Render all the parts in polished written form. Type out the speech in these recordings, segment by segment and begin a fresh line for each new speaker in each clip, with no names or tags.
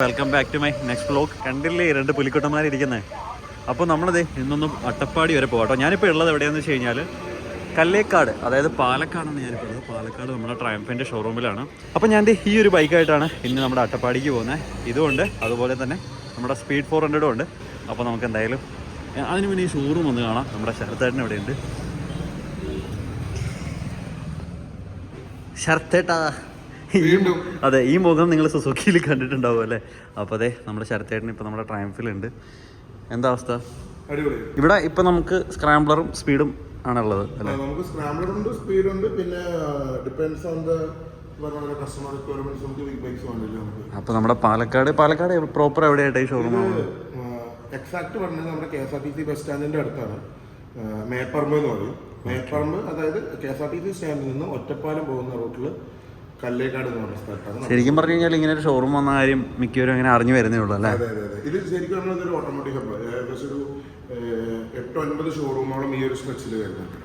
Welcome back to my next vlog. കണ്ടില്ലേ രണ്ട് പുലിക്കുട്ടന്മാരിരിക്കുന്നത്. അപ്പോൾ നമ്മളിത് ഇന്നൊന്നും അട്ടപ്പാടി വരെ പോകാം കേട്ടോ. ഞാനിപ്പോൾ ഉള്ളത് എവിടെയാണെന്ന് വെച്ച് കഴിഞ്ഞാൽ കല്ലേക്കാട്, അതായത് പാലക്കാടാണ് ഞാനിപ്പോൾ ഉള്ളത്. പാലക്കാട് നമ്മുടെ ട്രയംഫിൻ്റെ ഷോറൂമിലാണ്. അപ്പോൾ ഞാൻ ഈ ഒരു ബൈക്കായിട്ടാണ് ഇന്ന് നമ്മുടെ അട്ടപ്പാടിക്ക് പോകുന്നത്. ഇതുകൊണ്ട് അതുപോലെ തന്നെ നമ്മുടെ സ്പീഡ് 400 ഉണ്ട്. അപ്പോൾ നമുക്ക് എന്തായാലും അതിന് മുന്നേ ഈ ഷോറൂം ഒന്ന് കാണാം. നമ്മുടെ ശരത്തേട്ടൻ എവിടെയുണ്ട്? ശരത്തേട്ടാ, അതെ, ഈ മുഖം നിങ്ങൾ സുസുക്കിയിൽ കണ്ടിട്ടുണ്ടാവും അല്ലേ? അപ്പോൾ അതെ, നമ്മുടെ ശരത്തേട്ടൻ ഇപ്പോൾ നമ്മുടെ ട്രയംഫിലുണ്ട്. എന്താ അവസ്ഥ? ഇവിടെ ഇപ്പം നമുക്ക് സ്ക്രാംബ്ലറും സ്പീഡും ആണുള്ളത് അല്ലേ?
നമുക്ക് സ്ക്രാംബ്ലർ ഉണ്ട്, സ്പീഡ് ഉണ്ട്, പിന്നെ depends on the customer requirements. നമുക്ക് ബിഗ് ബൈക്സ് വേണ്ടില്ല. അപ്പോൾ
നമ്മുടെ പാലക്കാട് പ്രോപ്പർ എവിടെയായിട്ട് ഈ ഷോറൂം?
എക്സാക്ട് പറഞ്ഞത് നമ്മുടെ KSRTC ബസ് സ്റ്റാൻഡിന്റെ അടുത്താണ്. മേപ്പറമ്പ് എന്ന് പറയും. മേപ്പറമ്പ് അതായത് KSRTC സ്റ്റാൻഡിൽ നിന്ന് ഒറ്റപ്പാലം പോകുന്ന റൂട്ടിൽ കല്ലേക്കാട് എന്ന് പറഞ്ഞ സ്ഥലത്താണ്.
ശരിക്കും പറഞ്ഞു കഴിഞ്ഞാൽ ഇങ്ങനെ ഒരു ഷോറൂം വന്ന കാര്യം മിക്കവരും അങ്ങനെ അറിഞ്ഞു വരുന്നേ ഉള്ളൂ അല്ലേ?
അതെ അതെ അതെ. ഇത് ശരിക്കും നമ്മളൊരു ഓട്ടോമാറ്റിക് ഹബ്ബ്. ഏകദേശം ഒരു 8-9 ഷോറൂമോളം ഈ ഒരു സ്ട്രെച്ചിൽ വരുന്നുണ്ട്.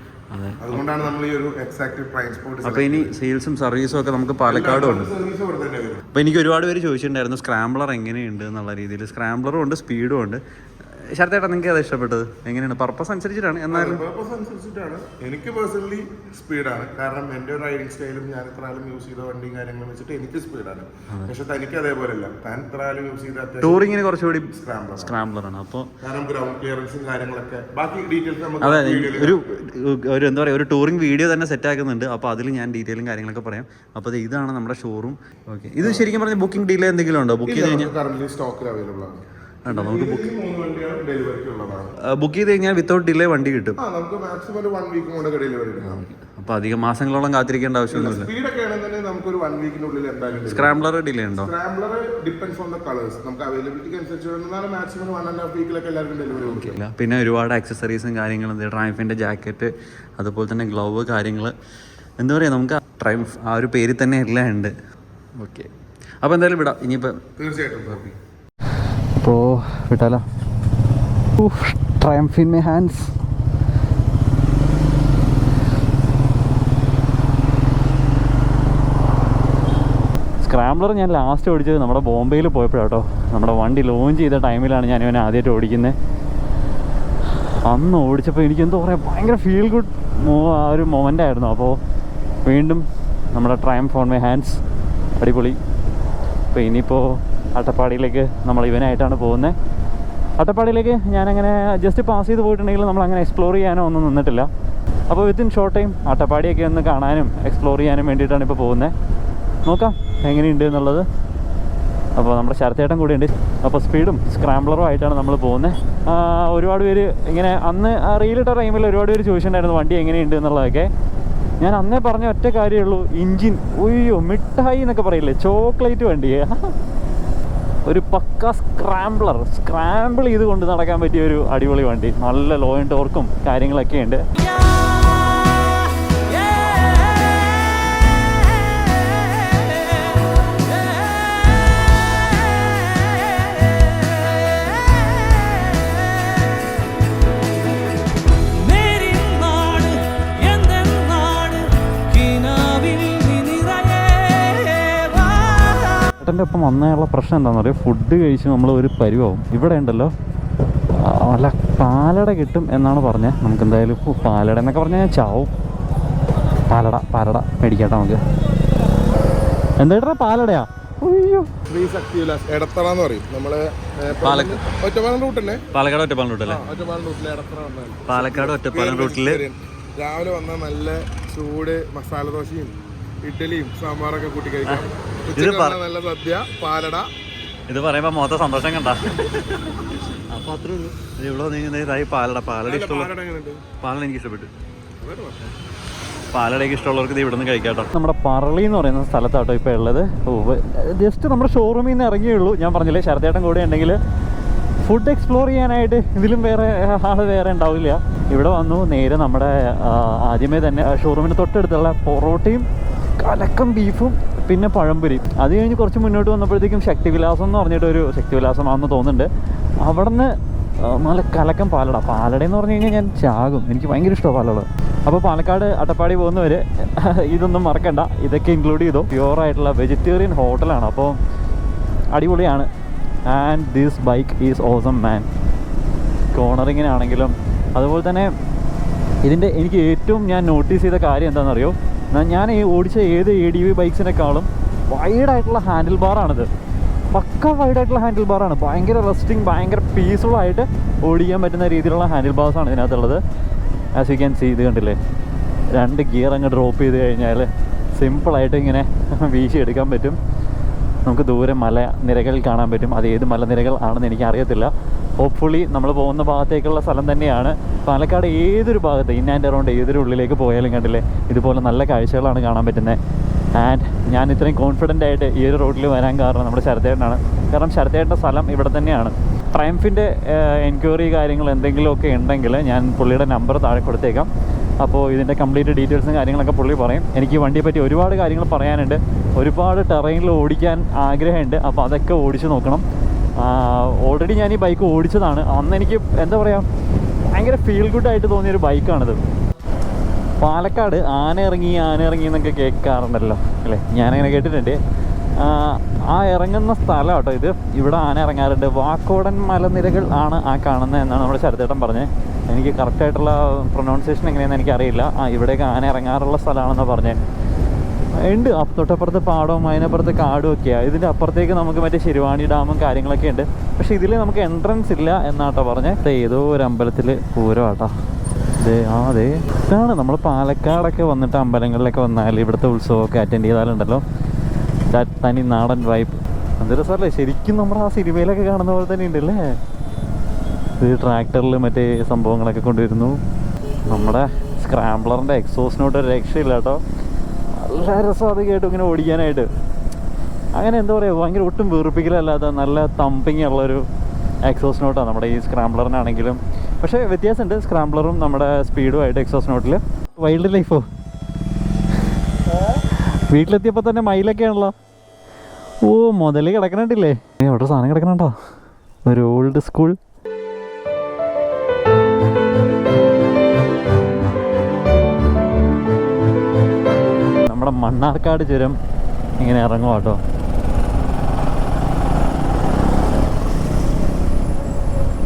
അതുകൊണ്ടാണ് നമ്മൾ ഈ ഒരു എക്സാക്ട് ട്രാൻസ്പോർട്ട്.
അപ്പോൾ ഇനി സെയിൽസും സർവീസും ഒക്കെ നമുക്ക് പാലക്കാടും ഉണ്ട്. അപ്പോൾ എനിക്ക് ഒരുപാട് പേര് ചോദിച്ചിട്ടുണ്ടായിരുന്നു സ്ക്രാംബ്ലർ എങ്ങനെയുണ്ട് എന്നുള്ള രീതിയിൽ. സ്ക്രാംബ്ലറും ഉണ്ട്, സ്പീഡും ഉണ്ട്. ശരത്തേട്ടാ, നിങ്ങൾക്ക് ഏതാ ഇഷ്ടപ്പെട്ടത്? എങ്ങനെയാണ്? പർപ്പസ് അനുസരിച്ചിട്ടാണ്. എന്നാലും
പർപ്പസ് അനുസരിച്ചിട്ടാണ്. എനിക്ക് പേഴ്സണലി സ്പീഡാണ്. കാരണം എൻ്റെ റൈഡിങ് സ്റ്റൈലും ഞാൻ ഇത്രയും യൂസ് ചെയ്ത വണ്ടിയും കാര്യങ്ങളും വെച്ചിട്ട് എനിക്ക് സ്പീഡാണ്. പക്ഷെ തനിക്ക് അതേപോലെയല്ല. താൻ ഇത്രയും യൂസ് ചെയ്ത
ടൂറിങ്ങിന് കുറച്ചുകൂടി സ്ക്രാംബ്ലറാണ്. അപ്പോൾ
കാരണം ഗ്രൗണ്ട് ക്ലിയറൻസും കാര്യങ്ങളൊക്കെ ബാക്കി ഡീറ്റെയിൽസ്
അതെ, ഒരു എന്താ പറയുക, ഒരു ടൂറിംഗ് വീഡിയോ തന്നെ സെറ്റ് ആക്കുന്നുണ്ട്. അപ്പോൾ അതിൽ ഞാൻ ഡീറ്റെയിലും കാര്യങ്ങളൊക്കെ പറയാം. അപ്പോൾ ഇതാണ് നമ്മുടെ ഷോറൂം. ഓക്കെ, ഇത് ശരിക്കും പറഞ്ഞാൽ ബുക്കിംഗ് ഡിലേ എന്തെങ്കിലും ഉണ്ടോ? ബുക്ക് ചെയ്ത് കഴിഞ്ഞാൽ
കറന്റ് സ്റ്റോക്കിൽ അവൈലബിൾ ആണ്.
നമുക്ക് ബുക്ക് ചെയ്ത് കഴിഞ്ഞാൽ വിത്തൗട്ട് ഡിലേ വണ്ടി കിട്ടും.
നമുക്ക് മാക്സിമം ഒരു 1 വീക്ക് കൊണ്ട് ഡെലിവറി എടുക്കാം.
അപ്പോൾ അധികം മാസങ്ങളോളം കാത്തിരിക്കേണ്ട ആവശ്യമൊന്നുമില്ല.
സ്പീഡൊക്കെ ആണെങ്കിൽ നമുക്ക് ഒരു 1 വീക്കിനുള്ളിൽ എന്തായാലും.
സ്ക്രാംബ്ലർ ഡിലേ ഉണ്ടോ?
Scrambler depends on the colours. നമുക്ക് അവൈലബിലിറ്റിക്ക് അനുസരിച്ച് മാക്സിമം 1.5 വീക്കിലൊക്കെ എല്ലാവർക്കും ഡെലിവറി കൊടുക്കില്ല.
പിന്നെ ഒരുപാട് ആക്സസറീസും കാര്യങ്ങളും, ട്രയംഫിൻ്റെ ജാക്കറ്റ്, അതുപോലെ തന്നെ ഗ്ലൗവ് കാര്യങ്ങൾ, എന്താ പറയുക, നമുക്ക് ട്രയംഫ് ആ ഒരു പേരിൽ തന്നെ എല്ലാം ഉണ്ട്. ഓക്കെ, അപ്പോൾ എന്തായാലും വിടാം ഇനിയിപ്പോൾ.
തീർച്ചയായിട്ടും.
അപ്പോൾ വിട്ടാലോ? Triumph in my hands. Scrambler ഞാൻ ലാസ്റ്റ് ഓടിച്ചത് നമ്മുടെ ബോംബെയിൽ പോയപ്പോഴാട്ടോ. നമ്മുടെ വണ്ടി ലോഞ്ച് ചെയ്ത ടൈമിലാണ് ഞാൻ ഇവനെ ആദ്യമായിട്ട് ഓടിക്കുന്നത്. അന്ന് ഓടിച്ചപ്പോൾ എനിക്ക് എന്താ പറയുക, ഭയങ്കര ഫീൽ ഗുഡ് ആ ഒരു മൊമെൻ്റ് ആയിരുന്നു. അപ്പോൾ വീണ്ടും നമ്മുടെ ട്രയംഫ് ഓൺ മൈ ഹാൻഡ്സ്, അടിപൊളി. അപ്പോൾ ഇനിയിപ്പോൾ അട്ടപ്പാടിയിലേക്ക് നമ്മൾ ഇവനായിട്ടാണ് പോകുന്നത്. അട്ടപ്പാടിയിലേക്ക് ഞാനങ്ങനെ ജസ്റ്റ് പാസ് ചെയ്ത് പോയിട്ടുണ്ടെങ്കിൽ നമ്മളങ്ങനെ എക്സ്പ്ലോർ ചെയ്യാനോ ഒന്നും നിന്നിട്ടില്ല. അപ്പോൾ വിത്തിൻ ഷോർട്ട് ടൈം അട്ടപ്പാടിയൊക്കെ ഒന്ന് കാണാനും എക്സ്പ്ലോർ ചെയ്യാനും വേണ്ടിയിട്ടാണ് ഇപ്പോൾ പോകുന്നത്. നോക്കാം എങ്ങനെയുണ്ട് എന്നുള്ളത്. അപ്പോൾ നമ്മുടെ ശരത്തേട്ടൻ കൂടെ ഉണ്ട്. അപ്പോൾ സ്പീഡും സ്ക്രാംബ്ലറും ആയിട്ടാണ് നമ്മൾ പോകുന്നത്. ഒരുപാട് പേര് ഇങ്ങനെ അന്ന് റീലിട്ട ടൈമിൽ ഒരുപാട് പേര് ചോദിച്ചിട്ടുണ്ടായിരുന്നു വണ്ടി എങ്ങനെയുണ്ട് എന്നുള്ളതൊക്കെ. ഞാൻ അന്നേ പറഞ്ഞ ഒറ്റ കാര്യമേ ഉള്ളൂ, എൻജിൻ ഒയ്യോ മിഠായി എന്നൊക്കെ പറയില്ലേ, ചോക്ലേറ്റ് വണ്ടിയെ. ഒരു പക്ക സ്ക്രാമ്പിൾ ചെയ്ത് കൊണ്ട് നടക്കാൻ പറ്റിയ ഒരു അടിപൊളി വണ്ടി. നല്ല ലോ ആൻഡ് ടോർക്കും കാര്യങ്ങളൊക്കെ ഉണ്ട്. ചേട്ടൻ്റെ ഒപ്പം വന്നതിനുള്ള പ്രശ്നം എന്താണെന്ന് പറയുക, ഫുഡ് കഴിച്ച് നമ്മൾ ഒരു പരിവാവും. ഇവിടെ ഉണ്ടല്ലോ നല്ല പാലട കിട്ടും എന്നാണ് പറഞ്ഞത്. നമുക്ക് എന്തായാലും പാലട എന്നൊക്കെ പറഞ്ഞാൽ ഞാൻ ചാവും. പാലട മേടിക്കാട്ടോ നമുക്ക്. എന്താ പാലടയാ? അയ്യോ, പാലക്കാട് ഒറ്റപ്പാലം റൂട്ടല്ലേ? പാലക്കാട് ഒറ്റപ്പാലം റൂട്ടിൽ
രാവിലെ വന്ന നല്ല ചൂട് മസാല ദോശയും ഇഡ്ഡലിയും സാമ്പാറൊക്കെ കൂട്ടി കഴിക്കാം. നല്ല സദ്യ, പാലട.
ഇത് പറയുമ്പോ മൊത്തം സന്തോഷം കണ്ട. അപ്പൊ അത്രേ ഉള്ളൂ. ഇവിടെ വന്നിതായി പാലട ഇഷ്ടമുള്ള പാലട എനിക്ക് ഇഷ്ടപ്പെട്ടു. പാലടയൊക്കെ ഇഷ്ടമുള്ളവർക്ക് ഇത് ഇവിടെ നിന്ന് കഴിക്കാട്ടോ. നമ്മുടെ പറളി എന്ന് പറയുന്ന സ്ഥലത്താട്ടോ ഇപ്പോൾ ഉള്ളത്. ജസ്റ്റ് നമ്മുടെ ഷോറൂമിൽ നിന്ന് ഇറങ്ങിയുള്ളൂ. ഞാൻ പറഞ്ഞില്ലേ ശരത്തേട്ടൻ കൂടെ ഉണ്ടെങ്കിൽ ഫുഡ് എക്സ്പ്ലോർ ചെയ്യാനായിട്ട് ഇതിലും വേറെ ഉണ്ടാവില്ല. ഇവിടെ വന്നു നേരെ നമ്മുടെ ആദ്യമേ തന്നെ ഷോറൂമിന് തൊട്ടടുത്തുള്ള പൊറോട്ടയും കലക്കം ബീഫും പിന്നെ പഴംപൊരി. അത് കഴിഞ്ഞ് കുറച്ച് മുന്നോട്ട് വന്നപ്പോഴത്തേക്കും ശക്തിവിലാസം എന്ന് പറഞ്ഞിട്ടൊരു ശക്തിവിലാസമാണെന്ന് തോന്നുന്നുണ്ട്. അവിടെ നിന്ന് നല്ല കലക്കം പാലടയെന്ന് പറഞ്ഞു കഴിഞ്ഞാൽ ഞാൻ ചാകും. എനിക്ക് ഭയങ്കര ഇഷ്ടമാണ് പാലട. അപ്പോൾ പാലക്കാട് അട്ടപ്പാടി പോകുന്നവർ ഇതൊന്നും മറക്കണ്ട, ഇതൊക്കെ ഇൻക്ലൂഡ് ചെയ്തോ. പ്യുവറായിട്ടുള്ള വെജിറ്റേറിയൻ ഹോട്ടലാണ്. അപ്പോൾ അടിപൊളിയാണ്. And this bike is awesome man. കോർണറിങ്ങിനാണെങ്കിലും അതുപോലെ തന്നെ ഇതിൻ്റെ എനിക്ക് ഏറ്റവും ഞാൻ നോട്ടീസ് ചെയ്ത കാര്യം എന്താണെന്നറിയോ, ഞാൻ ഈ ഓടിച്ച ഏത് ADV ബൈക്സിനേക്കാളും വൈഡായിട്ടുള്ള ഹാൻഡിൽ ബാറാണിത്. പക്ക വൈഡായിട്ടുള്ള ഹാൻഡിൽ ബാറാണ്. ഭയങ്കര റെസ്റ്റിംഗ്, ഭയങ്കര പീസ്ഫുള്ളായിട്ട് ഓടിക്കാൻ പറ്റുന്ന രീതിയിലുള്ള ഹാൻഡിൽ ബാർസാണ് ഇതിനകത്തുള്ളത്. ആസ് യു ക്യാൻ സീ, ഇത് കണ്ടില്ലേ, 2 ഗിയർ അങ്ങ് ഡ്രോപ്പ് ചെയ്ത് കഴിഞ്ഞാൽ സിമ്പിളായിട്ട് ഇങ്ങനെ വീശിയെടുക്കാൻ പറ്റും. നമുക്ക് ദൂരെ മലനിരകൾ കാണാൻ പറ്റും. അത് ഏത് മലനിരകൾ ആണെന്ന് എനിക്കറിയത്തില്ല. ഹോപ്പ്ഫുള്ളി നമ്മൾ പോകുന്ന ഭാഗത്തേക്കുള്ള സ്ഥലം തന്നെയാണ്. പാലക്കാട് ഏതൊരു ഭാഗത്ത് ഇൻ ആൻഡ് അറൗണ്ട് ഏതൊരു ഉള്ളിലേക്ക് പോയാലും കണ്ടില്ലേ ഇതുപോലെ നല്ല കാഴ്ചകളാണ് കാണാൻ പറ്റുന്നത്. ആൻഡ് ഞാൻ ഇത്രയും കോൺഫിഡൻ്റ് ആയിട്ട് ഈ ഒരു റോഡിൽ വരാൻ കാരണം നമ്മുടെ ശരത്തേട്ടനാണ്. കാരണം ശരത്തേട്ടൻ്റെ സ്ഥലം ഇവിടെ തന്നെയാണ്. ട്രയംഫിൻ്റെ എൻക്വയറി കാര്യങ്ങൾ എന്തെങ്കിലുമൊക്കെ ഉണ്ടെങ്കിൽ ഞാൻ പുള്ളിയുടെ നമ്പർ താഴെ കൊടുത്തേക്കാം. അപ്പോൾ ഇതിൻ്റെ കംപ്ലീറ്റ് ഡീറ്റെയിൽസും കാര്യങ്ങളൊക്കെ പുള്ളി പറയും. എനിക്ക് വണ്ടിയെ പറ്റി ഒരുപാട് കാര്യങ്ങൾ പറയാനുണ്ട്. ഒരുപാട് ടെറൈനിൽ ഓടിക്കാൻ ആഗ്രഹമുണ്ട്. അപ്പോൾ അതൊക്കെ ഓടിച്ച് നോക്കണം. ഓൾറെഡി ഞാൻ ഈ ബൈക്ക് ഓടിച്ചതാണ്. അന്ന് എനിക്ക് എന്താ പറയുക, ഭയങ്കര ഫീൽ ഗുഡായിട്ട് തോന്നിയൊരു ബൈക്കാണിത്. പാലക്കാട് ആന ഇറങ്ങി എന്നൊക്കെ കേൾക്കാറുണ്ടല്ലോ അല്ലേ, ഞാനങ്ങനെ കേട്ടിട്ടുണ്ട്. ആ ഇറങ്ങുന്ന സ്ഥലം കേട്ടോ ഇത്. ഇവിടെ ആന ഇറങ്ങാറുണ്ട്. വാക്കോടൻ മലനിരകൾ ആണ് ആ കാണുന്നത് എന്നാണ് നമ്മുടെ ശരത്തേട്ടൻ പറഞ്ഞത്. എനിക്ക് കറക്റ്റായിട്ടുള്ള പ്രൊനൗൺസിയേഷൻ എങ്ങനെയാണെന്ന് എനിക്കറിയില്ല. ഇവിടേക്ക് ആന ഇറങ്ങാറുള്ള സ്ഥലമാണെന്നാണ് പറഞ്ഞത്. ഉണ്ട്, തൊട്ടപ്പുറത്ത് പാടവും അതിനപ്പുറത്ത് കാടും ഒക്കെയാണ്. ഇതിൻ്റെ അപ്പുറത്തേക്ക് നമുക്ക് മറ്റേ ശിരുവാണി ഡാമും കാര്യങ്ങളൊക്കെ ഉണ്ട്. പക്ഷേ ഇതിൽ നമുക്ക് എൻട്രൻസ് ഇല്ല എന്നാട്ടോ പറഞ്ഞത്. ഏതോ ഒരു അമ്പലത്തിൽ പൂരം ആട്ടോ. അതെ ഇതാണ് നമ്മൾ പാലക്കാടൊക്കെ വന്നിട്ട് അമ്പലങ്ങളിലൊക്കെ വന്നാൽ ഇവിടുത്തെ ഉത്സവമൊക്കെ അറ്റൻഡ് ചെയ്താലുണ്ടല്ലോ തനി നാടൻ വൈബ്. എന്ത് രസമല്ലേ, ശരിക്കും നമ്മുടെ ആ സിനിമയിലൊക്കെ കാണുന്ന പോലെ തന്നെ ഉണ്ടല്ലേ. ഇത് ട്രാക്ടറിൽ മറ്റേ സംഭവങ്ങളൊക്കെ കൊണ്ടുവരുന്നു. നമ്മുടെ സ്ക്രാംബ്ലറിൻ്റെ എക്സോസിനോട്ട് ഒരു രക്ഷയില്ല കേട്ടോ. നല്ല രസം അത് കേട്ടു ഇങ്ങനെ ഓടിക്കാനായിട്ട്. അങ്ങനെ എന്താ പറയുക, ഭയങ്കര ഒട്ടും വീർപ്പിക്കലല്ലാതെ നല്ല തമ്പിങ് ഉള്ളൊരു എക്സോസ് നോട്ടാണ് നമ്മുടെ ഈ സ്ക്രാംബ്ലറിനാണെങ്കിലും. പക്ഷേ വ്യത്യാസമുണ്ട് സ്ക്രാംബ്ലറും നമ്മുടെ സ്പീഡുമായിട്ട്. എക്സോസ് നോട്ടിൽ വൈൽഡ് ലൈഫോ വീട്ടിലെത്തിയപ്പോൾ തന്നെ മയിലൊക്കെയാണല്ലോ. ഓ മുതൽ കിടക്കണുണ്ടില്ലേ, അവിടെ സാധനം കിടക്കണുണ്ടോ, ഒരു ഓൾഡ് സ്കൂൾ. നമ്മുടെ മണ്ണാർക്കാട് ചുരം ഇങ്ങനെ ഇറങ്ങും കേട്ടോ.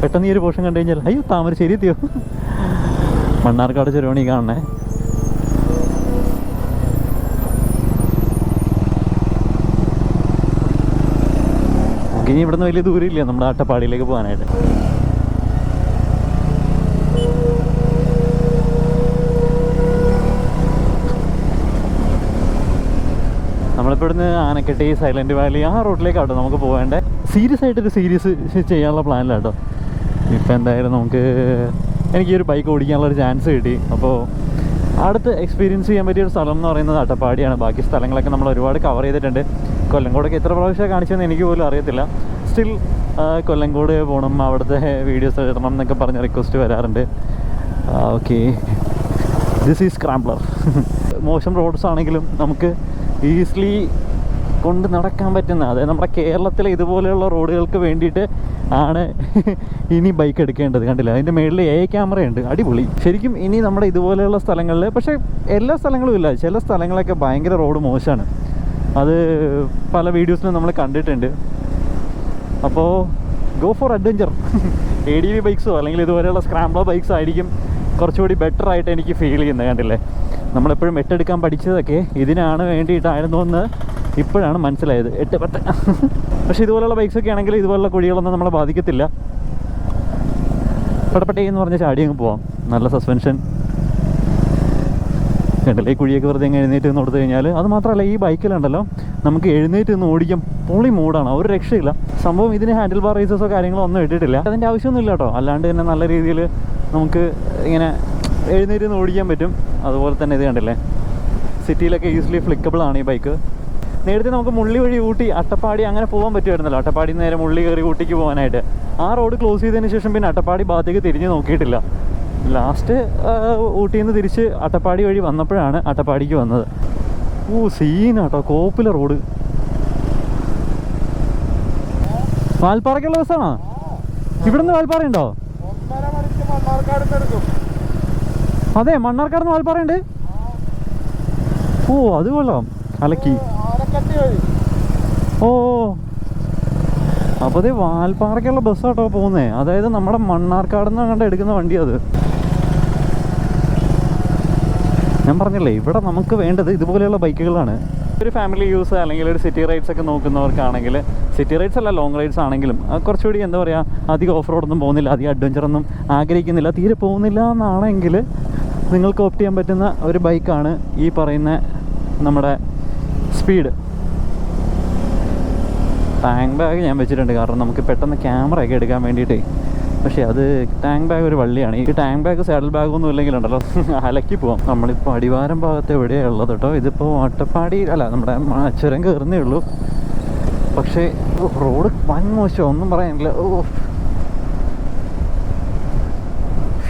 പെട്ടെന്ന് ഈ ഒരു പോഷൻ കണ്ടു കഴിഞ്ഞാൽ അയ്യോ താമരശ്ശേരി എത്തിയോ. മണ്ണാർക്കാട് ചുരമാണ് ഈ കാണണേ. ഇനി ഇവിടുന്ന് വലിയ ദൂരമില്ല നമ്മുടെ അട്ടപ്പാടിയിലേക്ക് പോകാനായിട്ട്. നമ്മളിപ്പോൾ ഇവിടുന്ന് ആനക്കെട്ടി, സൈലൻറ്റ് വാലി ആ റോഡിലേക്കാട്ടോ നമുക്ക് പോകേണ്ടത്. സീരിയസ് ആയിട്ടൊരു സീരീസ് ചെയ്യാനുള്ള പ്ലാനിലാട്ടോ. ഇപ്പം എന്തായാലും എനിക്ക് ഒരു ബൈക്ക് ഓടിക്കാനുള്ളൊരു ചാൻസ് കിട്ടി. അപ്പോൾ അടുത്ത് എക്സ്പീരിയൻസ് ചെയ്യാൻ പറ്റിയൊരു സ്ഥലം എന്ന് പറയുന്നത് അട്ടപ്പാടിയാണ്. ബാക്കി സ്ഥലങ്ങളൊക്കെ നമ്മൾ ഒരുപാട് കവർ ചെയ്തിട്ടുണ്ട്. കൊല്ലങ്കോടൊക്കെ എത്ര പ്രാവശ്യം കാണിച്ചതെന്ന് എനിക്ക് പോലും അറിയത്തില്ല. സ്റ്റിൽ കൊല്ലങ്കോട് പോകണം, അവിടുത്തെ വീഡിയോസ് ഇടണം എന്നൊക്കെ പറഞ്ഞ് റിക്വസ്റ്റ് വരാറുണ്ട്. Okay, this is scrambler. മോശം റോഡ്സ് ആണെങ്കിലും നമുക്ക് ഈസിലി കൊണ്ട് നടക്കാൻ പറ്റുന്ന, അതായത് നമ്മുടെ കേരളത്തിലെ ഇതുപോലെയുള്ള റോഡുകൾക്ക് വേണ്ടിയിട്ട് ആണ് ഇനി ബൈക്ക് എടുക്കേണ്ടത്. കണ്ടില്ല, അതിൻ്റെ മേളിൽ ക്യാമറയുണ്ട്, അടിപൊളി. ശരിക്കും ഇനി നമ്മുടെ ഇതുപോലെയുള്ള സ്ഥലങ്ങളിൽ, പക്ഷേ എല്ലാ സ്ഥലങ്ങളും ഇല്ല, ചില സ്ഥലങ്ങളൊക്കെ ഭയങ്കര റോഡ് മോശമാണ്. അത് പല വീഡിയോസിലും നമ്മൾ കണ്ടിട്ടുണ്ട്. അപ്പോൾ ഗോ ഫോർ അഡ്വഞ്ചർ. ADV ബൈക്സോ അല്ലെങ്കിൽ ഇതുപോലെയുള്ള സ്ക്രാംബ്ലർ ബൈക്സ് ആയിരിക്കും കുറച്ചുകൂടി ബെറ്റർ ആയിട്ട് എനിക്ക് ഫീൽ ചെയ്യുന്നത്. കണ്ടില്ലേ, നമ്മളെപ്പോഴും എട്ടെടുക്കാൻ പഠിച്ചതൊക്കെ ഇതിനാണ് വേണ്ടിയിട്ടായിരുന്നു എന്ന് ഇപ്പോഴാണ് മനസ്സിലായത്. 8-10. പക്ഷേ ഇതുപോലുള്ള ബൈക്സൊക്കെ ആണെങ്കിൽ ഇതുപോലുള്ള കുഴികളൊന്നും നമ്മളെ ബാധിക്കത്തില്ല. പടപെട്ടേന്ന് പറഞ്ഞ ചാടി അങ്ങ് പോവാം. നല്ല സസ്പെൻഷൻ കണ്ടല്ലേ. ഈ കുഴിയൊക്കെ വെറുതെ അങ്ങ് എഴുന്നേറ്റ് നിന്ന് കൊടുത്തു കഴിഞ്ഞാൽ, അത് മാത്രമല്ല ഈ ബൈക്കിലുണ്ടല്ലോ നമുക്ക് എഴുന്നേറ്റ് നിന്ന് ഓടിക്കാൻ പൊളി മൂടാണ്, ഒരു രക്ഷയില്ല സംഭവം. ഇതിന് ഹാൻഡിൽ ബാർ റേസസോ കാര്യങ്ങളോ ഒന്നും ഇട്ടിട്ടില്ല, അതിൻ്റെ ആവശ്യമൊന്നുമില്ല കേട്ടോ. അല്ലാണ്ട് തന്നെ നല്ല രീതിയിൽ നമുക്ക് ഇങ്ങനെ എഴുന്നേറ്റ് നിന്ന് ഓടിക്കാൻ പറ്റും. അതുപോലെ തന്നെ ഇത് കണ്ടില്ലേ, സിറ്റിയിലൊക്കെ ഈസിലി ഫ്ലിക്കബിൾ ആണ് ഈ ബൈക്ക്. നേരത്തെ നമുക്ക് മുള്ളി വഴി ഊട്ടി, അട്ടപ്പാടി അങ്ങനെ പോകാൻ പറ്റുമായിരുന്നല്ലോ. അട്ടപ്പാടി നേരെ മുള്ളി കയറി ഊട്ടിക്ക് പോകാനായിട്ട്. ആ റോഡ് ക്ലോസ് ചെയ്തതിന് ശേഷം പിന്നെ അട്ടപ്പാടി ഭാഗത്തേക്ക് തിരിഞ്ഞ് നോക്കിയിട്ടില്ല. ലാസ്റ്റ് ഊട്ടിയിൽ നിന്ന് തിരിച്ച് അട്ടപ്പാടി വഴി വന്നപ്പോഴാണ് അട്ടപ്പാടിക്ക് വന്നത്. സീനാട്ടോ, കോപ്പിലെ റോഡ്. വാൽപ്പാറയ്ക്കുള്ള ബസ്സാണോ? ഇവിടുന്ന് വാൽപ്പാറ ഉണ്ടോ? അതെ, മണ്ണാർക്കാട് നിന്ന് വാൽപ്പാറ ഉണ്ട്. അത് കൊള്ളാം, അലക്കി. ഓ അപ്പോൾ അതേ വാൽപ്പാറയ്ക്കുള്ള ബസ്സാട്ടോ പോകുന്നത്. അതായത് നമ്മുടെ മണ്ണാർക്കാട് നിന്ന് കണ്ട് എടുക്കുന്ന വണ്ടി അത്. ഞാൻ പറഞ്ഞില്ലേ, ഇവിടെ നമുക്ക് വേണ്ടത് ഇതുപോലെയുള്ള ബൈക്കുകളാണ്. ഒരു ഫാമിലി യൂസ് അല്ലെങ്കിൽ ഒരു സിറ്റി റൈഡ്സ് ഒക്കെ നോക്കുന്നവർക്കാണെങ്കിൽ, സിറ്റി റൈഡ്സ് അല്ല ലോങ് റൈഡ്സ് ആണെങ്കിലും കുറച്ചുകൂടി എന്താ പറയുക, അധികം ഓഫ് റോഡൊന്നും പോകുന്നില്ല, അധികം അഡ്വഞ്ചറൊന്നും ആഗ്രഹിക്കുന്നില്ല, തീരെ പോകുന്നില്ല എന്നാണെങ്കിൽ നിങ്ങൾക്ക് ഓപ്റ്റ് ചെയ്യാൻ പറ്റുന്ന ഒരു ബൈക്കാണ് ഈ പറയുന്ന നമ്മുടെ സ്പീഡ്. ടാങ്ക് ബാഗ് ഞാൻ വെച്ചിട്ടുണ്ട്, കാരണം നമുക്ക് പെട്ടെന്ന് ക്യാമറ ഒക്കെ എടുക്കാൻ വേണ്ടിയിട്ടേ. പക്ഷേ അത് ടാങ്ക് ബാഗ് ഒരു വള്ളിയാണ്. ഈ ടാങ്ക് ബാഗ് സാഡിൽ ബാഗൊന്നും ഇല്ലെങ്കിലുണ്ടല്ലോ അലക്കി പോവാം. നമ്മളിപ്പോൾ അടിവാരം ഭാഗത്ത് എവിടെയാണ് ഉള്ളത് കേട്ടോ. ഇതിപ്പോൾ അട്ടപ്പാടി അല്ല, നമ്മുടെ ചുരം കയറുന്നേ ഉള്ളൂ. പക്ഷേ റോഡ് വൻ മോശം, ഒന്നും പറയാനില്ല. Oh,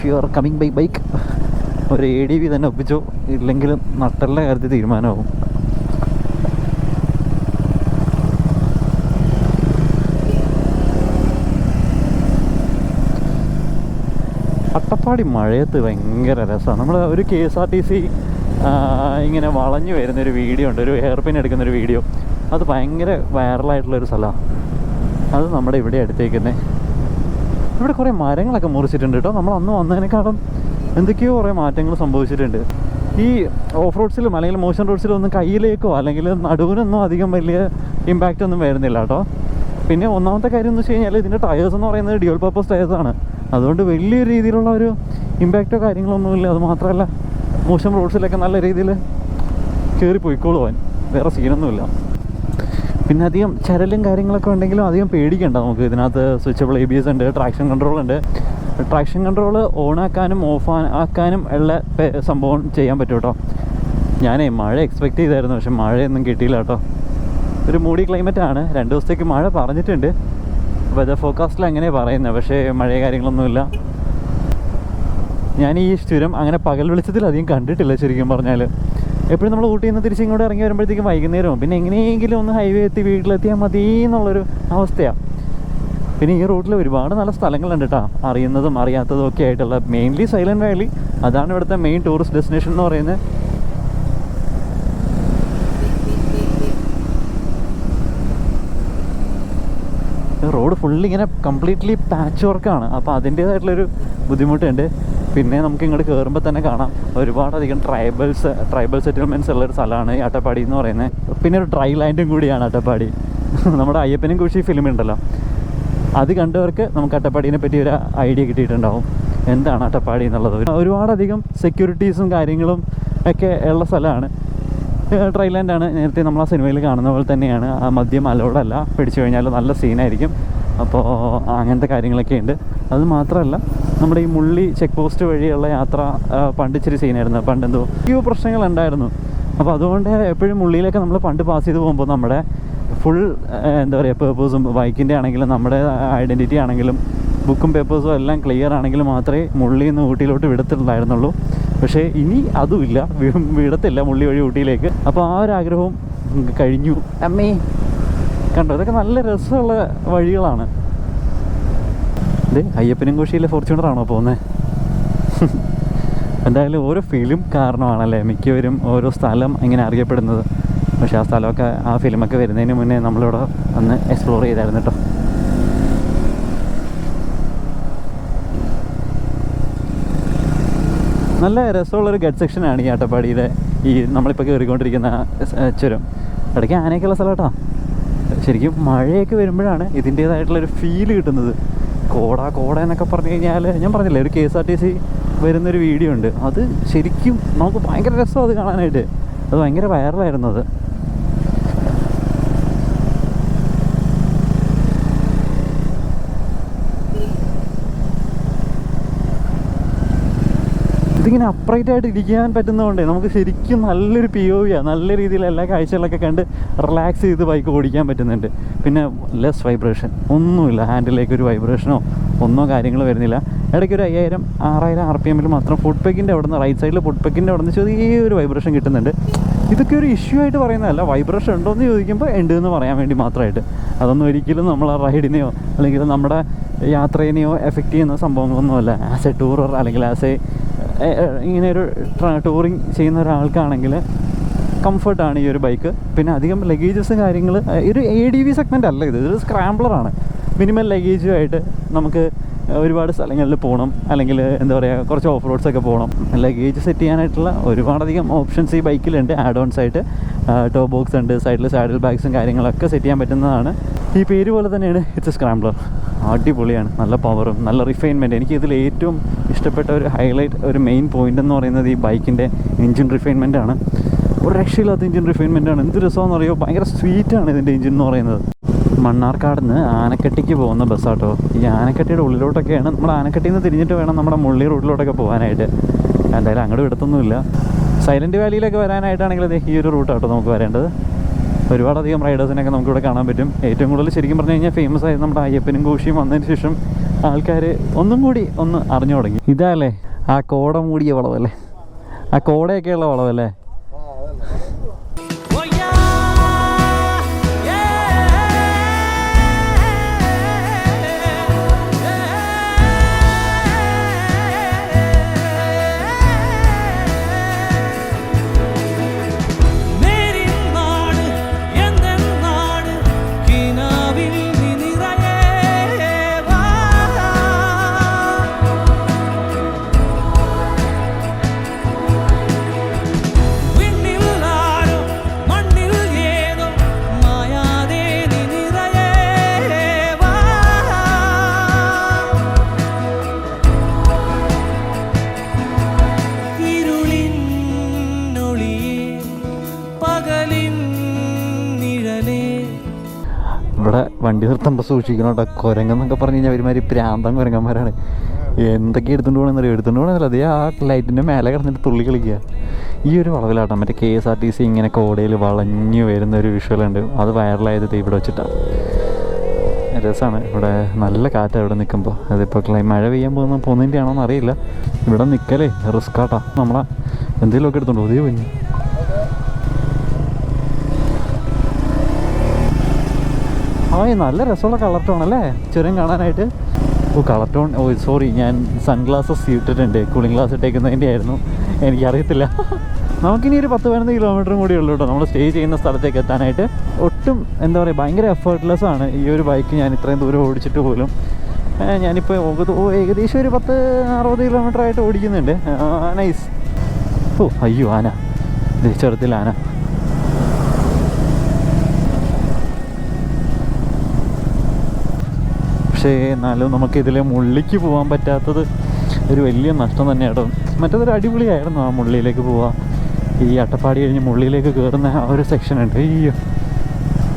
you are coming by bike. ഒരു ADV തന്നെ ഒപ്പിച്ചോ, ഇല്ലെങ്കിലും നട്ടലിൻ്റെ കാര്യത്തിൽ തീരുമാനമാവും. അട്ടപ്പാടി മഴയത്ത് ഭയങ്കര രസമാണ്. നമ്മൾ ഒരു KSRTC ഇങ്ങനെ വളഞ്ഞു വരുന്നൊരു വീഡിയോ ഉണ്ട്, ഒരു ഹെയർ പിൻ എടുക്കുന്നൊരു വീഡിയോ. അത് ഭയങ്കര വൈറലായിട്ടുള്ളൊരു സ്ഥലമാണ്. അത് നമ്മുടെ ഇവിടെ അടുത്തേക്കുന്നത്. ഇവിടെ കുറേ മരങ്ങളൊക്കെ മുറിച്ചിട്ടുണ്ട് കേട്ടോ. നമ്മൾ അന്ന് വന്നതിനേക്കാളും എന്തൊക്കെയോ കുറേ മാറ്റങ്ങൾ സംഭവിച്ചിട്ടുണ്ട്. ഈ ഓഫ് റോഡ്സിലും അല്ലെങ്കിൽ മോശം റോഡ്സിലും ഒന്നും കയ്യിലേക്കോ അല്ലെങ്കിൽ നടുവിനൊന്നും അധികം വലിയ ഇമ്പാക്റ്റ് ഒന്നും വരുന്നില്ല കേട്ടോ. പിന്നെ ഒന്നാമത്തെ കാര്യം എന്ന് വെച്ച് കഴിഞ്ഞാൽ ഇതിൻ്റെ ടയേഴ്സ് എന്ന് പറയുന്നത് ഡ്യുവൽ പർപ്പസ് ടയേഴ്സാണ്. അതുകൊണ്ട് വലിയൊരു രീതിയിലുള്ള ഒരു ഇമ്പാക്റ്റോ കാര്യങ്ങളൊന്നുമില്ല. അത് മാത്രമല്ല, മോശം റോഡ്സിലൊക്കെ നല്ല രീതിയിൽ കയറി പോയിക്കോളുവാൻ, വേറെ സീനൊന്നുമില്ല. പിന്നെ അധികം ചരലും കാര്യങ്ങളൊക്കെ ഉണ്ടെങ്കിലും അധികം പേടിക്കണ്ട. നമുക്ക് ഇതിനകത്ത് സ്വിച്ചബിൾ ABS ഉണ്ട്, ട്രാക്ഷൻ കൺട്രോൾ ഉണ്ട്. ട്രാക്ഷൻ കൺട്രോൾ ഓണാക്കാനും ഓഫ് ആക്കാനും ഉള്ള സംഭവം ചെയ്യാൻ പറ്റും കേട്ടോ. ഞാനേ മഴ എക്സ്പെക്റ്റ് ചെയ്തായിരുന്നു, പക്ഷെ മഴയൊന്നും കിട്ടിയില്ല കേട്ടോ. ഒരു മൂടി ക്ലൈമറ്റാണ്. 2 ദിവസത്തേക്ക് മഴ പറഞ്ഞിട്ടുണ്ട്, വെതർ ഫോർകാസ്റ്റിൽ അങ്ങനെ പറയുന്നത്. പക്ഷേ മഴ കാര്യങ്ങളൊന്നുമില്ല. ഞാൻ ഈ ചുരം അങ്ങനെ പകൽ വെളിച്ചത്തിൽ അധികം കണ്ടിട്ടില്ല ശരിക്കും പറഞ്ഞാൽ. എപ്പോഴും നമ്മൾ ഊട്ടിയിൽ നിന്ന് തിരിച്ച് ഇങ്ങോട്ട് ഇറങ്ങി വരുമ്പോഴത്തേക്കും വൈകുന്നേരവും, പിന്നെ എങ്ങനെയെങ്കിലും ഒന്ന് ഹൈവേ എത്തി വീട്ടിലെത്തിയാൽ മതി എന്നുള്ളൊരു അവസ്ഥയാണ്. പിന്നെ ഈ റൂട്ടിൽ ഒരുപാട് നല്ല സ്ഥലങ്ങളുണ്ട് കേട്ടോ, അറിയുന്നതും അറിയാത്തതും ഒക്കെ ആയിട്ടുള്ള. മെയിൻലി സൈലൻറ്റ് വാലി, അതാണ് ഇവിടുത്തെ മെയിൻ ടൂറിസ്റ്റ് ഡെസ്റ്റിനേഷൻ എന്ന് പറയുന്നത്. റോഡ് ഫുള്ളിങ്ങനെ കംപ്ലീറ്റ്ലി പാച്ച് വർക്കാണ്. അപ്പോൾ അതിൻ്റേതായിട്ടുള്ളൊരു ബുദ്ധിമുട്ടുണ്ട്. പിന്നെ നമുക്ക് ഇങ്ങോട്ട് കയറുമ്പോൾ തന്നെ കാണാം ഒരുപാടധികം ട്രൈബൽ സെറ്റിൽമെൻറ്റ്സ് ഉള്ളൊരു സ്ഥലമാണ് ഈ അട്ടപ്പാടി എന്ന് പറയുന്നത്. പിന്നെ ഒരു ഡ്രൈ ലാൻഡും കൂടിയാണ് അട്ടപ്പാടി. നമ്മുടെ അയ്യപ്പനും കുരിശി ഫിലിം ഉണ്ടല്ലോ, അത് കണ്ടവർക്ക് നമുക്ക് അട്ടപ്പാടിനെ പറ്റി ഒരു ഐഡിയ കിട്ടിയിട്ടുണ്ടാവും എന്താണ് അട്ടപ്പാടി എന്നുള്ളത്. ഒരുപാടധികം സെക്യൂരിറ്റീസും കാര്യങ്ങളും ഒക്കെ ഉള്ള സ്ഥലമാണ്. ഡ്രൈ ലാൻഡാണ്. നേരത്തെ നമ്മൾ ആ സിനിമയിൽ കാണുന്ന പോലെ തന്നെയാണ്. ആ മദ്യം അലോഡല്ല, പിടിച്ചു കഴിഞ്ഞാൽ നല്ല സീനായിരിക്കും. അപ്പോൾ അങ്ങനത്തെ കാര്യങ്ങളൊക്കെ ഉണ്ട്. അത് മാത്രമല്ല, നമ്മുടെ ഈ മുള്ളി ചെക്ക് പോസ്റ്റ് വഴിയുള്ള യാത്ര പണ്ട് ഇച്ചിരി സീനായിരുന്നു. പണ്ടെന്തോ പ്രശ്നങ്ങളുണ്ടായിരുന്നു. അപ്പോൾ അതുകൊണ്ട് എപ്പോഴും മുള്ളിയിലൊക്കെ നമ്മൾ പണ്ട് പാസ് ചെയ്ത് പോകുമ്പോൾ നമ്മുടെ ഫുൾ എന്താ പറയുക പേപ്പേഴ്സും, ബൈക്കിൻ്റെ ആണെങ്കിലും നമ്മുടെ ഐഡൻറ്റിറ്റി ആണെങ്കിലും ബുക്കും പേപ്പേഴ്സും എല്ലാം ക്ലിയർ ആണെങ്കിൽ മാത്രമേ മുള്ളിയിൽ നിന്ന് ഊട്ടിയിലോട്ട് വിടത്തില്ലായിരുന്നുള്ളൂ. പക്ഷേ ഇനി അതുമില്ല, വിടത്തില്ല മുള്ളി വഴി ഊട്ടിയിലേക്ക്. അപ്പോൾ ആ ഒരു ആഗ്രഹവും കഴിഞ്ഞു. അമ്മേ കണ്ടോ, ഇതൊക്കെ നല്ല രസമുള്ള വഴികളാണ്. ഇത് അയ്യപ്പനും കോശിയിലെ ഫോർച്യൂണറാണോ പോകുന്നത്? എന്തായാലും ഓരോ ഫിലിം കാരണമാണല്ലേ മിക്കവരും ഓരോ സ്ഥലം ഇങ്ങനെ അറിയപ്പെടുന്നത്. പക്ഷേ ആ സ്ഥലമൊക്കെ, ആ ഫിലിമൊക്കെ വരുന്നതിന് മുന്നേ നമ്മളിവിടെ ഒന്ന് എക്സ്പ്ലോർ ചെയ്തായിരുന്നു കേട്ടോ. നല്ല രസമുള്ളൊരു ഗഡ് സെക്ഷനാണ് ഈ അട്ടപ്പാടിയിലെ ഈ നമ്മളിപ്പോൾ കയറിക്കൊണ്ടിരിക്കുന്ന ചുരം. ഇടയ്ക്ക് ആനയൊക്കെയുള്ള സ്ഥലം കേട്ടോ. ശരിക്കും മഴയൊക്കെ വരുമ്പോഴാണ് ഇതിൻ്റേതായിട്ടുള്ളൊരു ഫീല് കിട്ടുന്നത്. കോട എന്നൊക്കെ പറഞ്ഞു കഴിഞ്ഞാൽ, ഞാൻ പറഞ്ഞില്ലേ ഒരു KSRTC വരുന്നൊരു വീഡിയോ ഉണ്ട്, അത് ശരിക്കും നമുക്ക് ഭയങ്കര രസം അത് കാണാനായിട്ട്. അത് ഭയങ്കര വൈറലായിരുന്നു. അത് ഇതിങ്ങനെ അപ്രൈറ്റ് ആയിട്ട് ഇരിക്കാൻ പറ്റുന്നതുകൊണ്ടേ നമുക്ക് ശരിക്കും നല്ലൊരു POV ആണ്. നല്ല രീതിയിൽ എല്ലാ കാഴ്ചകളൊക്കെ കണ്ട് റിലാക്സ് ചെയ്ത് ബൈക്ക് ഓടിക്കാൻ പറ്റുന്നുണ്ട്. പിന്നെ ലെസ് വൈബ്രേഷൻ, ഒന്നുമില്ല. ഹാൻഡിലേക്ക് ഒരു വൈബ്രേഷനോ ഒന്നോ കാര്യങ്ങൾ വരുന്നില്ല. ഇടയ്ക്ക് ഒരു 5000-6000 RPM മാത്രം ഫുഡ് പെക്കിൻ്റെ അവിടെ നിന്ന്, റൈറ്റ് സൈഡിൽ ഫുഡ് പെക്കിൻ്റെ അവിടെ നിന്ന് ചെറിയൊരു വൈബ്രേഷൻ കിട്ടുന്നുണ്ട്. ഇതൊക്കെ ഒരു ഇഷ്യൂ ആയിട്ട് പറയുന്നതല്ല. വൈബ്രേഷൻ ഉണ്ടോ എന്ന് ചോദിക്കുമ്പോൾ ഉണ്ട് എന്ന് പറയാൻ വേണ്ടി മാത്രമായിട്ട്. അതൊന്നും ഒരിക്കലും നമ്മൾ ആ റൈഡിനെയോ അല്ലെങ്കിൽ നമ്മുടെ യാത്രേനെയോ എഫക്റ്റ് ചെയ്യുന്ന സംഭവങ്ങളൊന്നുമല്ല. ആസ് എ ടൂറർ അല്ലെങ്കിൽ ആസ് എ ഇങ്ങനെ ഒരു ടൂറിങ് ചെയ്യുന്ന ഒരാൾക്കാണെങ്കിൽ കംഫർട്ടാണ് ഈ ഒരു ബൈക്ക്. പിന്നെ അധികം ലഗേജസ് കാര്യങ്ങൾ, ഒരു ADV സെഗ്മെൻ്റ് അല്ല ഇത്, ഇതൊരു സ്ക്രാംബ്ലറാണ്. മിനിമൽ ലഗേജുമായിട്ട് നമുക്ക് ഒരുപാട് സ്ഥലങ്ങളിൽ പോകണം, അല്ലെങ്കിൽ എന്താ പറയുക കുറച്ച് ഓഫ് റോഡ്സൊക്കെ പോകണം. ലഗേജ് സെറ്റ് ചെയ്യാനായിട്ടുള്ള ഒരുപാടധികം ഓപ്ഷൻസ് ഈ ബൈക്കിലുണ്ട്. ആഡ് ഓൺസ് ആയിട്ട് ടോപ്പ് ബോക്സ് ഉണ്ട്, സൈഡിൽ സാഡിൽ ബാഗ്സും കാര്യങ്ങളൊക്കെ സെറ്റ് ചെയ്യാൻ പറ്റുന്നതാണ്. ഈ പേര് പോലെ തന്നെയാണ് ഇറ്റ്സ് സ്ക്രാംബ്ലർ. അടിപൊളിയാണ്, നല്ല പവറും നല്ല റിഫൈൻമെൻറ്റ്. എനിക്ക് ഇതിൽ ഏറ്റവും ഇഷ്ടപ്പെട്ട ഒരു ഹൈലൈറ്റ്, ഒരു മെയിൻ പോയിൻ്റ് എന്ന് പറയുന്നത് ഈ ബൈക്കിൻ്റെ എൻജിൻ റിഫൈൻമെൻ്റ് ആണ്. ഒരു രക്ഷയില്ലാത്ത എൻജിൻ റിഫൈൻമെൻ്റ് ആണ്. എന്ത് രസമാണെന്ന് അറിയോ, ഭയങ്കര സ്വീറ്റാണ് ഇതിൻ്റെ എൻജിൻ എന്ന് പറയുന്നത്. മണ്ണാർക്കാട് നിന്ന് ആനക്കട്ടിക്ക് പോകുന്ന ബസ്സാട്ടോ. ഈ ആനക്കട്ടിയുടെ ഉള്ളിലോട്ടൊക്കെയാണ്, നമ്മൾ ആനക്കട്ടിയിൽ നിന്ന് തിരിഞ്ഞിട്ട് വേണം നമ്മുടെ മുള്ളി റൂട്ടിലോട്ടൊക്കെ പോകാനായിട്ട്. എന്തായാലും അങ്ങോട്ട് വിടത്തൊന്നുമില്ല. സൈലൻറ്റ് വാലിയിലൊക്കെ വരാനായിട്ടാണെങ്കിൽ ഈ ഒരു റൂട്ടാട്ടോ നമുക്ക് വരേണ്ടത്. ഒരുപാടധികം റൈഡേഴ്സിനൊക്കെ നമുക്കിവിടെ കാണാൻ പറ്റും. ഏറ്റവും കൂടുതൽ ശരിക്കും പറഞ്ഞു കഴിഞ്ഞാൽ ഫേമസ് ആയി നമ്മുടെ അയ്യപ്പനും കോശിയും വന്നതിന് ശേഷം ആൾക്കാർ ഒന്നും കൂടി ഒന്ന് അറിഞ്ഞു തുടങ്ങി. ഇതല്ലേ ആ കോട മൂടിയ വളവല്ലേ, ആ കോടയൊക്കെയുള്ള വളവല്ലേ. ഇവിടെ വണ്ടി നിർത്തുമ്പോൾ സൂക്ഷിക്കണം കേട്ടോ. കുരങ്ങെന്നൊക്കെ പറഞ്ഞു കഴിഞ്ഞാൽ ഒരുമാതിരി പ്രാന്തം കുരങ്ങന്മാരാണ്. എന്തൊക്കെ എടുത്തുകൊണ്ട് പോകണമെന്നറിയോ, എടുത്തുകൊണ്ട് പോകണമെന്നല്ല, അതേ ആ ലൈറ്റിൻ്റെ മേലെ കിടന്നിട്ട് തുള്ളി കളിക്കുക. ഈ ഒരു വളവിലാട്ടോ മറ്റേ KSRTC ഇങ്ങനെ കോടയിൽ വളഞ്ഞു വരുന്ന ഒരു വിഷ്വലുണ്ട്. അത് വൈറലായത് ഇവിടെ വെച്ചിട്ടാണ്. രസമാണ്. ഇവിടെ നല്ല കാറ്റാണ് ഇവിടെ നിൽക്കുമ്പോൾ. അതിപ്പോൾ മഴ പെയ്യാൻ പോകുന്നതിൻ്റെ ആണോന്ന് അറിയില്ല. ഇവിടെ നിൽക്കലേ റിസ്ക്കാട്ടാ. നമ്മളെ എന്തെങ്കിലുമൊക്കെ എടുത്തുണ്ടോ അതേ പോയി. നല്ല രസമുള്ള കളർ ടോൺ അല്ലേ ചുരം കാണാനായിട്ട്. Colour tone. സോറി, ഞാൻ സൺഗ്ലാസസ് ഇട്ടിട്ടുണ്ട്. കൂളിംഗ് ഗ്ലാസ് ഇട്ടേക്കുന്നതിൻ്റെ ആയിരുന്നു, എനിക്കറിയത്തില്ല. നമുക്കിനി ഒരു 10-15 കിലോമീറ്ററും കൂടി ഉള്ളൂ കേട്ടോ നമ്മൾ സ്റ്റേ ചെയ്യുന്ന സ്ഥലത്തേക്ക് എത്താനായിട്ട്. ഒട്ടും എന്താ പറയുക, ഭയങ്കര എഫേർട്ട്ലെസ് ആണ് ഈ ഒരു ബൈക്ക്. ഞാൻ ഇത്രയും ദൂരം ഓടിച്ചിട്ട് പോലും ഞാനിപ്പോൾ ഏകദേശം ഒരു 60 കിലോമീറ്റർ ആയിട്ട് ഓടിക്കുന്നുണ്ട്. നൈസ്. അയ്യോ ആന, ചെറുത്തിൽ ആന. പക്ഷേ എന്നാലും നമുക്കിതിൽ മുള്ളിക്ക് പോകാൻ പറ്റാത്തത് ഒരു വലിയ നഷ്ടം തന്നെയാട്ടോ. മറ്റേതൊരു അടിപൊളിയായിരുന്നു ആ മുള്ളിയിലേക്ക് പോവുക. ഈ അട്ടപ്പാടി കഴിഞ്ഞ് മുള്ളിയിലേക്ക് കയറുന്ന ആ ഒരു സെക്ഷൻ ഉണ്ട്, അയ്യോ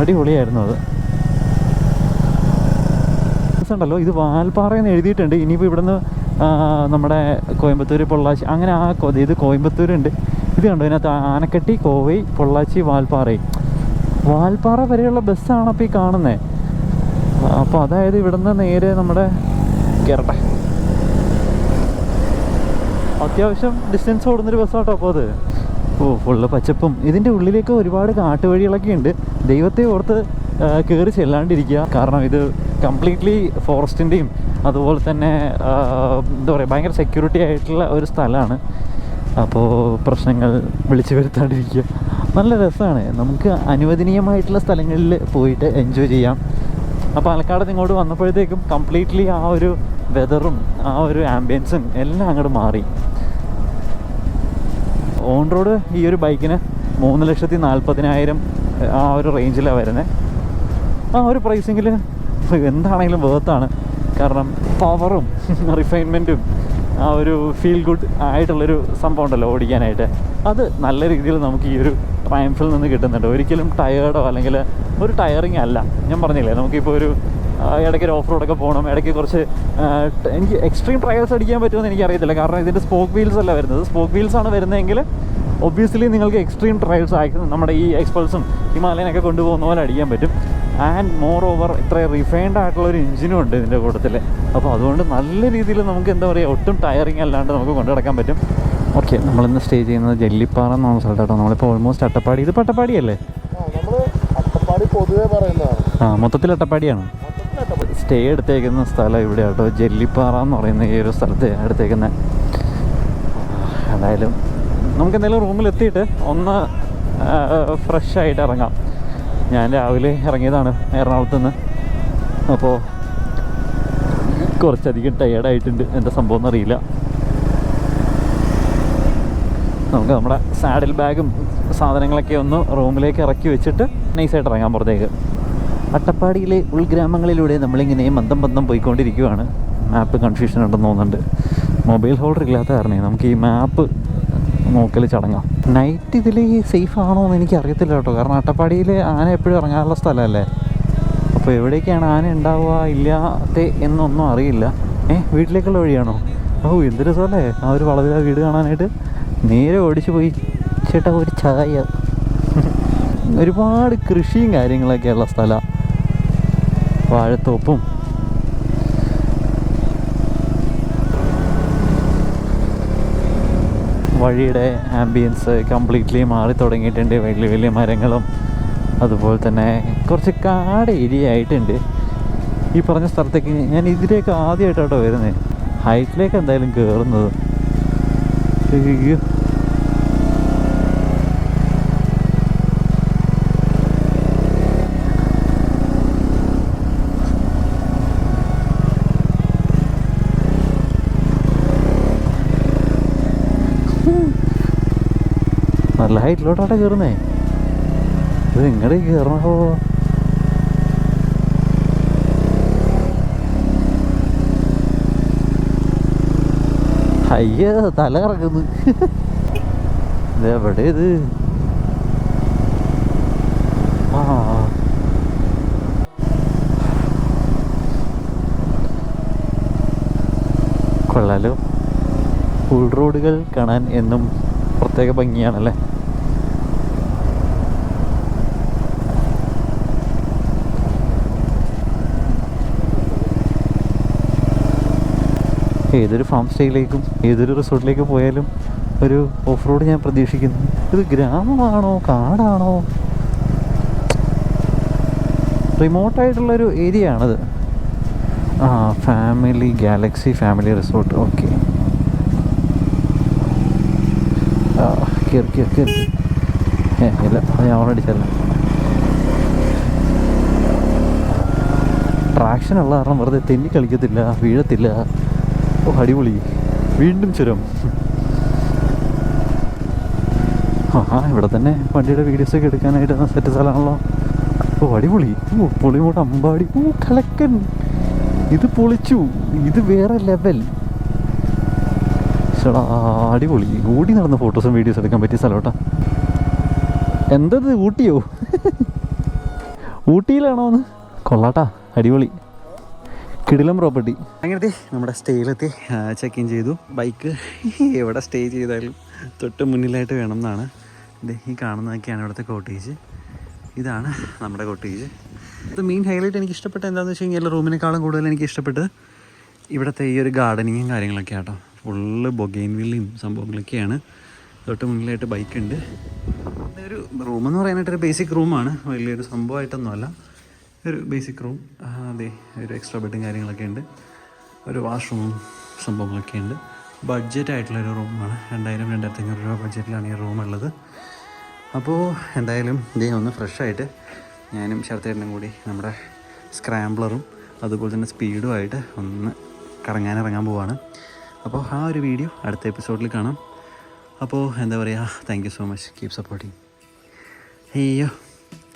അടിപൊളിയായിരുന്നു അത്. ഉണ്ടല്ലോ ഇത് വാൽപ്പാറയെന്ന് എഴുതിയിട്ടുണ്ട്. ഇനിയിപ്പോൾ ഇവിടുന്ന് നമ്മുടെ കോയമ്പത്തൂർ, പൊള്ളാച്ചി, അങ്ങനെ ഇത് കോയമ്പത്തൂരുണ്ട്. ഇത് കണ്ടോ ഇതിനകത്ത് ആനക്കട്ടി, കോവൈ, പൊള്ളാച്ചി, വാൽപ്പാറ വരെയുള്ള ബസ്സാണ് അപ്പോൾ ഈ കാണുന്നത്. അപ്പോൾ അതായത് ഇവിടുന്ന് നേരെ നമ്മുടെ കേരള അത്യാവശ്യം ഡിസ്റ്റൻസ് ഓടുന്നൊരു ബസ്സാട്ടോ അപ്പോൾ അത്. ഫുള്ള് പച്ചപ്പും ഇതിൻ്റെ ഉള്ളിലേക്ക് ഒരുപാട് കാട്ടുവഴികളൊക്കെ ഉണ്ട്. ദൈവത്തെ ഓർത്ത് കയറി ചെല്ലാണ്ടിരിക്കുക. കാരണം ഇത് കംപ്ലീറ്റ്ലി ഫോറസ്റ്റിൻ്റെയും അതുപോലെ തന്നെ എന്താ പറയുക ഭയങ്കര സെക്യൂരിറ്റി ആയിട്ടുള്ള ഒരു സ്ഥലമാണ്. അപ്പോൾ പ്രശ്നങ്ങൾ വിളിച്ചു വരുത്താണ്ടിരിക്കുക. നല്ല രസമാണ്. നമുക്ക് അനുവദനീയമായിട്ടുള്ള സ്ഥലങ്ങളിൽ പോയിട്ട് എൻജോയ് ചെയ്യാം. അപ്പോൾ പാലക്കാട് ഇങ്ങോട്ട് വന്നപ്പോഴത്തേക്കും കംപ്ലീറ്റ്ലി ആ ഒരു വെതറും ആ ഒരു ആംബിയൻസും എല്ലാം അങ്ങോട്ട് മാറി. ഓൺ റോഡ് ഈ ഒരു ബൈക്കിന് 3,40,000 ആ ഒരു റേഞ്ചിലാണ് വരുന്നത്. ആ ഒരു പ്രൈസിങ്ങിൽ എന്താണെങ്കിലും വേർത്താണ്. കാരണം പവറും റിഫൈൻമെൻറ്റും ആ ഒരു ഫീൽ ഗുഡ് ആയിട്ടുള്ളൊരു സംഭവം ഉണ്ടല്ലോ ഓടിക്കാനായിട്ട്, അത് നല്ല രീതിയിൽ നമുക്ക് ഈ ഒരു ട്രയംഫിൽ നിന്ന് കിട്ടുന്നുണ്ട്. ഒരിക്കലും ടയേർഡോ അല്ലെങ്കിൽ ഒരു ടയറിങ് അല്ല. ഞാൻ പറഞ്ഞില്ലേ നമുക്കിപ്പോൾ ഒരു ഇടയ്ക്ക് ഒരു ഓഫ് റോഡൊക്കെ പോകണം, ഇടയ്ക്ക് കുറച്ച് എനിക്ക് എക്സ്ട്രീം ട്രയൽസ് അടിക്കാൻ പറ്റുമെന്ന് എനിക്കറിയത്തില്ല. കാരണം ഇതിൻ്റെ സ്പോക്ക് വീൽസ് അല്ല വരുന്നത്. സ്പോക്ക് വീൽസാണ് വരുന്നതെങ്കിൽ ഒബ്വിയസ്ലി നിങ്ങൾക്ക് എക്സ്ട്രീം ട്രയൽസ് നമ്മുടെ ഈ എക്സ്പൾസും ഹിമാലയനൊക്കെ കൊണ്ടുപോകുന്ന പോലെ അടിക്കാൻ പറ്റും. ആൻഡ് മോർ ഓവർ ഇത്ര റിഫൈൻഡ് ആയിട്ടുള്ളൊരു എഞ്ചിനും ഉണ്ട് ഇതിൻ്റെ കൂട്ടത്തിൽ. അപ്പോൾ അതുകൊണ്ട് നല്ല രീതിയിൽ നമുക്ക് എന്താ പറയുക ഒട്ടും ടയറിങ് അല്ലാണ്ട് നമുക്ക് കൊണ്ടു നടക്കാൻ പറ്റും. ഓക്കെ, നമ്മളിന്ന് സ്റ്റേ ചെയ്യുന്നത് ജെല്ലിപ്പാറ എന്നാണ് സ്ഥലത്താട്ടോ. നമ്മളിപ്പോൾ ഓൾമോസ്റ്റ് അട്ടപ്പാടി. ഇത് അട്ടപ്പാടിയല്ലേ? മൊത്തത്തിൽ അട്ടപ്പാടിയാണ്. സ്റ്റേ എടുത്തേക്കുന്ന സ്ഥലം ഇവിടെ കേട്ടോ, ജെല്ലിപ്പാറ എന്ന് പറയുന്ന ഈ ഒരു സ്ഥലത്ത് എടുത്തേക്കുന്നത്. എന്തായാലും നമുക്ക് എന്തെങ്കിലും റൂമിലെത്തിയിട്ട് ഒന്ന് ഫ്രഷ് ആയിട്ട് ഇറങ്ങാം. ഞാൻ രാവിലെ ഇറങ്ങിയതാണ് എറണാകുളത്ത് നിന്ന്. അപ്പോൾ കുറച്ചധികം ടയേർഡായിട്ടുണ്ട്, എന്താ സംഭവം എന്നറിയില്ല. നമുക്ക് നമ്മുടെ സാഡിൽ ബാഗും സാധനങ്ങളൊക്കെ ഒന്ന് റൂമിലേക്ക് ഇറക്കി വെച്ചിട്ട് നൈസായിട്ട് ഇറങ്ങാൻ പുറത്തേക്ക്. അട്ടപ്പാടിയിലെ ഉൾഗ്രാമങ്ങളിലൂടെ നമ്മളിങ്ങനെ മന്ദം പോയിക്കൊണ്ടിരിക്കുകയാണ്. മാപ്പ് കൺഫ്യൂഷൻ ഉണ്ടെന്ന് തോന്നുന്നുണ്ട്. മൊബൈൽ ഹോൾഡർ ഇല്ലാത്ത കാരണേ നമുക്ക് ഈ മാപ്പ് നോക്കൽ ചടങ്ങാം. നൈറ്റ് ഇതിൽ സേഫ് ആണോ എന്ന് എനിക്ക് അറിയത്തില്ല കേട്ടോ. കാരണം അട്ടപ്പാടിയിൽ ആന എപ്പോഴും ഇറങ്ങാനുള്ള സ്ഥലമല്ലേ. അപ്പോൾ എവിടേക്കാണ് ആന ഉണ്ടാവുക ഇല്ലാത്ത എന്നൊന്നും അറിയില്ല. വീട്ടിലേക്കുള്ള വഴിയാണോ? എന്ത് രസമല്ലേ ആ ഒരു വളവില വീട് കാണാനായിട്ട്. നേരെ ഓടിച്ചു പോയി ചേട്ടാ ഒരു ചായ. ഒരുപാട് കൃഷിയും കാര്യങ്ങളൊക്കെയുള്ള സ്ഥലമാണ്. വാഴത്തോപ്പും വഴിയുടെ ആംബിയൻസ് കംപ്ലീറ്റ്ലി മാറി തുടങ്ങിയിട്ടുണ്ട്. വലിയ വലിയ മരങ്ങളും അതുപോലെ തന്നെ കുറച്ച് കാട് ഏരിയ ആയിട്ടുണ്ട്. ഈ പറഞ്ഞ സ്ഥലത്തേക്ക് ഞാൻ ഇതിലേക്ക് ആദ്യമായിട്ടാട്ടോ വരുന്നത്. ഹൈറ്റിലേക്ക് എന്തായാലും കയറുന്നത്. അയ്യോ, നല്ല ഹൈറ്റിലോട്ടാട്ടെ കയറുന്നേ. ഇത് ഇങ്ങോട്ട് കയറണോ? അയ്യോ തല കറക്കുന്നു. ഇതെവിടെ ഇത്? കൊള്ളാലോ. ഉൾറോഡുകൾ കാണാൻ എന്നും പ്രത്യേക ഭംഗിയാണല്ലേ. ഏതൊരു ഫാം സ്റ്റേയിലേക്കും ഏതൊരു റിസോർട്ടിലേക്ക് പോയാലും ഒരു ഓഫ് റോഡ് ഞാൻ പ്രതീക്ഷിക്കുന്നു. ഇത് ഗ്രാമമാണോ കാടാണോ? റിമോട്ടായിട്ടുള്ളൊരു ഏരിയ ആണത്. Family Galaxy family resort. Okay, കയറി ഇല്ല, അത് ഞാൻ ഓൾറെഡി ട്രാക്ഷൻ ഉള്ള കാരണം വെറുതെ തെന്നി കളിക്കത്തില്ല, വീഴത്തില്ല. അടിപൊളി. വീണ്ടും ചുരം. ഇവിടെ തന്നെ വണ്ടിയുടെ വീഡിയോസൊക്കെ എടുക്കാനായിട്ട് സെറ്റ് സ്ഥലമാണല്ലോ. അടിപൊളി. പൊളിമൂട്ട് അമ്പാടി. കലക്കൻ. ഇത് പൊളിച്ചു. ഇത് വേറെ ലെവൽ. ചേടാ അടിപൊളി. ഓടി നടന്ന ഫോട്ടോസും വീഡിയോസ് എടുക്കാൻ പറ്റിയ സ്ഥലം കേട്ടോ. എന്തത് ഊട്ടിയോ? ഊട്ടിയിലാണോന്ന്? കൊള്ളാട്ടാ, അടിപൊളി. കിടിലം പ്രോപ്പർട്ടി. അങ്ങനത്തെ നമ്മുടെ സ്റ്റേയിലെത്തി ചെക്ക് ഇൻ ചെയ്തു. ബൈക്ക് എവിടെ സ്റ്റേ ചെയ്താലും തൊട്ട് മുന്നിലായിട്ട് വേണം എന്നാണ്. ഈ കാണുന്നതൊക്കെയാണ് ഇവിടുത്തെ കോട്ടേജ്. ഇതാണ് നമ്മുടെ കോട്ടേജ്. ഇത് മെയിൻ ഹൈലൈറ്റ് എനിക്ക് ഇഷ്ടപ്പെട്ട എന്താണെന്ന് വെച്ച് കഴിഞ്ഞാൽ റൂമിനേക്കാളും കൂടുതൽ എനിക്ക് ഇഷ്ടപ്പെട്ടത് ഇവിടുത്തെ ഈ ഒരു ഗാർഡനിങ്ങും കാര്യങ്ങളൊക്കെ ആട്ടോ. ഫുള്ള് ബൊഗെയിൻവില്ലയും സംഭവങ്ങളൊക്കെയാണ്. തൊട്ട് മുന്നിലായിട്ട് ബൈക്കുണ്ട്. ഒരു റൂമെന്ന് പറയാനായിട്ടൊരു ബേസിക് റൂമാണ്. വലിയൊരു സംഭവമായിട്ടൊന്നുമല്ല, ഒരു ബേസിക് റൂം. അതെ, ഒരു എക്സ്ട്രാ ബെഡും കാര്യങ്ങളൊക്കെ ഉണ്ട്. ഒരു വാഷ്റൂമും സംഭവങ്ങളൊക്കെ ഉണ്ട്. ബഡ്ജറ്റായിട്ടുള്ളൊരു റൂമാണ്. 2000-2500 രൂപ ബഡ്ജറ്റിലാണ് ഈ റൂമുള്ളത്. അപ്പോൾ എന്തായാലും ഇതേ ഒന്ന് ഫ്രഷായിട്ട് ഞാനും ശരത്തേട്ടനും കൂടി നമ്മുടെ സ്ക്രാംബ്ലറും അതുപോലെ തന്നെ സ്പീഡുമായിട്ട് ഒന്ന് കറങ്ങാനിറങ്ങാൻ പോവാണ്. അപ്പോൾ ആ ഒരു വീഡിയോ അടുത്ത എപ്പിസോഡിൽ കാണാം. അപ്പോൾ എന്താ പറയുക, thank you so much. Keep supporting. അയ്യോ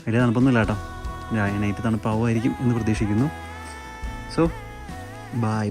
വലിയ തണുപ്പൊന്നുമില്ല കേട്ടോ. നൈറ്റ് തണുപ്പാവുമായിരിക്കും എന്ന് പ്രതീക്ഷിക്കുന്നു. So by.